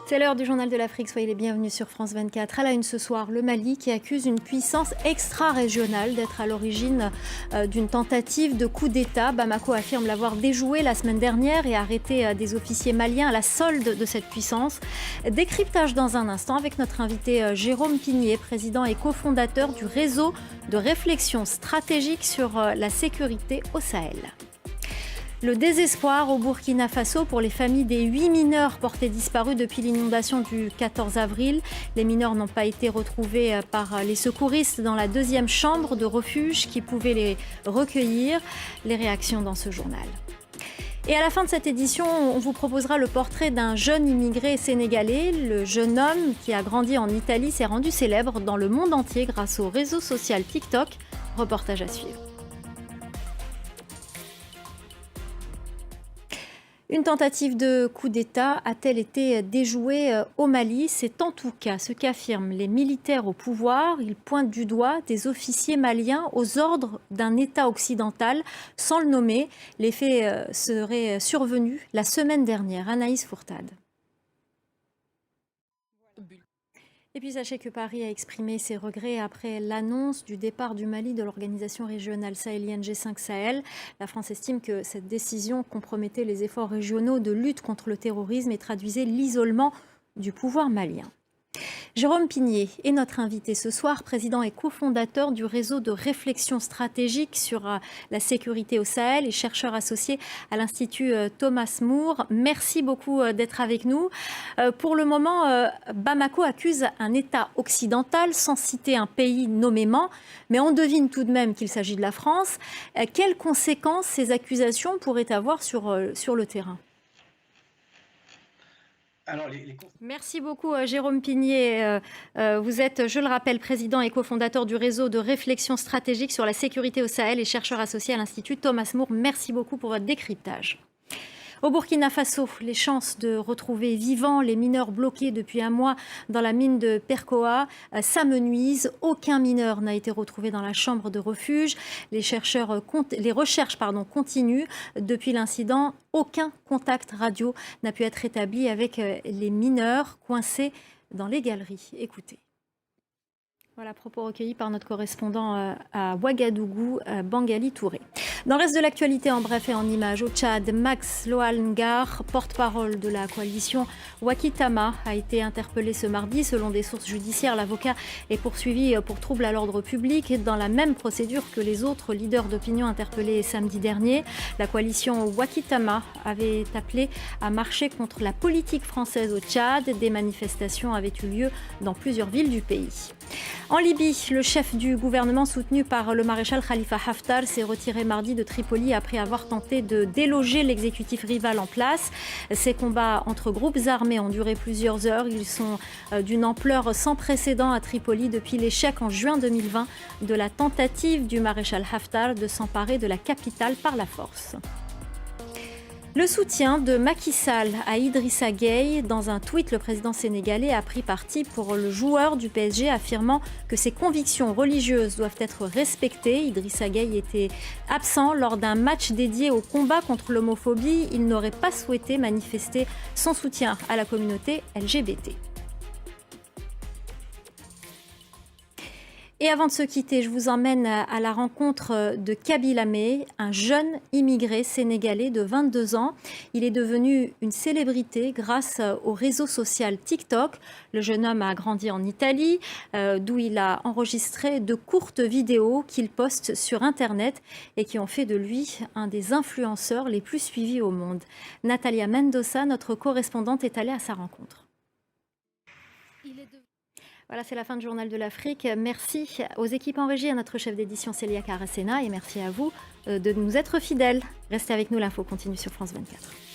C'est l'heure du journal de l'Afrique, soyez les bienvenus sur France 24. À la une ce soir, le Mali qui accuse une puissance extra-régionale d'être à l'origine d'une tentative de coup d'État. Bamako affirme l'avoir déjoué la semaine dernière et arrêté des officiers maliens à la solde de cette puissance. Décryptage dans un instant avec notre invité Jérôme Pigné, président et cofondateur du réseau de réflexion stratégique sur la sécurité au Sahel. Le désespoir au Burkina Faso pour les familles des 8 mineurs portés disparus depuis l'inondation du 14 avril. Les mineurs n'ont pas été retrouvés par les secouristes dans la deuxième chambre de refuge qui pouvait les recueillir. Les réactions dans ce journal. Et à la fin de cette édition, on vous proposera le portrait d'un jeune immigré sénégalais. Le jeune homme qui a grandi en Italie s'est rendu célèbre dans le monde entier grâce au réseau social TikTok. Reportage à suivre. Une tentative de coup d'État a-t-elle été déjouée au Mali? C'est en tout cas ce qu'affirment les militaires au pouvoir. Ils pointent du doigt des officiers maliens aux ordres d'un État occidental sans le nommer. Les faits seraient survenus la semaine dernière. Anaïs Fourtade. Et puis sachez que Paris a exprimé ses regrets après l'annonce du départ du Mali de l'organisation régionale sahélienne G5 Sahel. La France estime que cette décision compromettait les efforts régionaux de lutte contre le terrorisme et traduisait l'isolement du pouvoir malien. Jérôme Pigné est notre invité ce soir, président et cofondateur du réseau de réflexion stratégique sur la sécurité au Sahel et chercheur associé à l'Institut Thomas More. Merci beaucoup d'être avec nous. Pour le moment, Bamako accuse un État occidental sans citer un pays nommément, mais on devine tout de même qu'il s'agit de la France. Quelles conséquences ces accusations pourraient avoir sur le terrain ? Alors, Merci beaucoup Jérôme Pigné. Vous êtes, je le rappelle, président et cofondateur du réseau de réflexion stratégique sur la sécurité au Sahel et chercheur associé à l'Institut Thomas More. Merci beaucoup pour votre décryptage. Au Burkina Faso, les chances de retrouver vivants les mineurs bloqués depuis un mois dans la mine de Perkoa s'amenuisent. Aucun mineur n'a été retrouvé dans la chambre de refuge. Les recherches continuent. Depuis l'incident, aucun contact radio n'a pu être établi avec les mineurs coincés dans les galeries. Écoutez. Voilà, propos recueillis par notre correspondant à Ouagadougou, Bangali Touré. Dans le reste de l'actualité, en bref et en images, au Tchad, Max Loalngar, porte-parole de la coalition Wakitama, a été interpellé ce mardi. Selon des sources judiciaires, l'avocat est poursuivi pour trouble à l'ordre public dans la même procédure que les autres leaders d'opinion interpellés samedi dernier. La coalition Wakitama avait appelé à marcher contre la politique française au Tchad. Des manifestations avaient eu lieu dans plusieurs villes du pays. En Libye, le chef du gouvernement soutenu par le maréchal Khalifa Haftar s'est retiré mardi de Tripoli après avoir tenté de déloger l'exécutif rival en place. Ces combats entre groupes armés ont duré plusieurs heures. Ils sont d'une ampleur sans précédent à Tripoli depuis l'échec en juin 2020 de la tentative du maréchal Haftar de s'emparer de la capitale par la force. Le soutien de Macky Sall à Idrissa Gueye. Dans un tweet, le président sénégalais a pris parti pour le joueur du PSG, affirmant que ses convictions religieuses doivent être respectées. Idrissa Gueye était absent lors d'un match dédié au combat contre l'homophobie. Il n'aurait pas souhaité manifester son soutien à la communauté LGBT. Et avant de se quitter, je vous emmène à la rencontre de Kabil Amé, un jeune immigré sénégalais de 22 ans. Il est devenu une célébrité grâce au réseau social TikTok. Le jeune homme a grandi en Italie, d'où il a enregistré de courtes vidéos qu'il poste sur Internet et qui ont fait de lui un des influenceurs les plus suivis au monde. Natalia Mendoza, notre correspondante, est allée à sa rencontre. Voilà, c'est la fin du Journal de l'Afrique. Merci aux équipes en régie, à notre chef d'édition Célia Caracena et merci à vous de nous être fidèles. Restez avec nous, l'info continue sur France 24.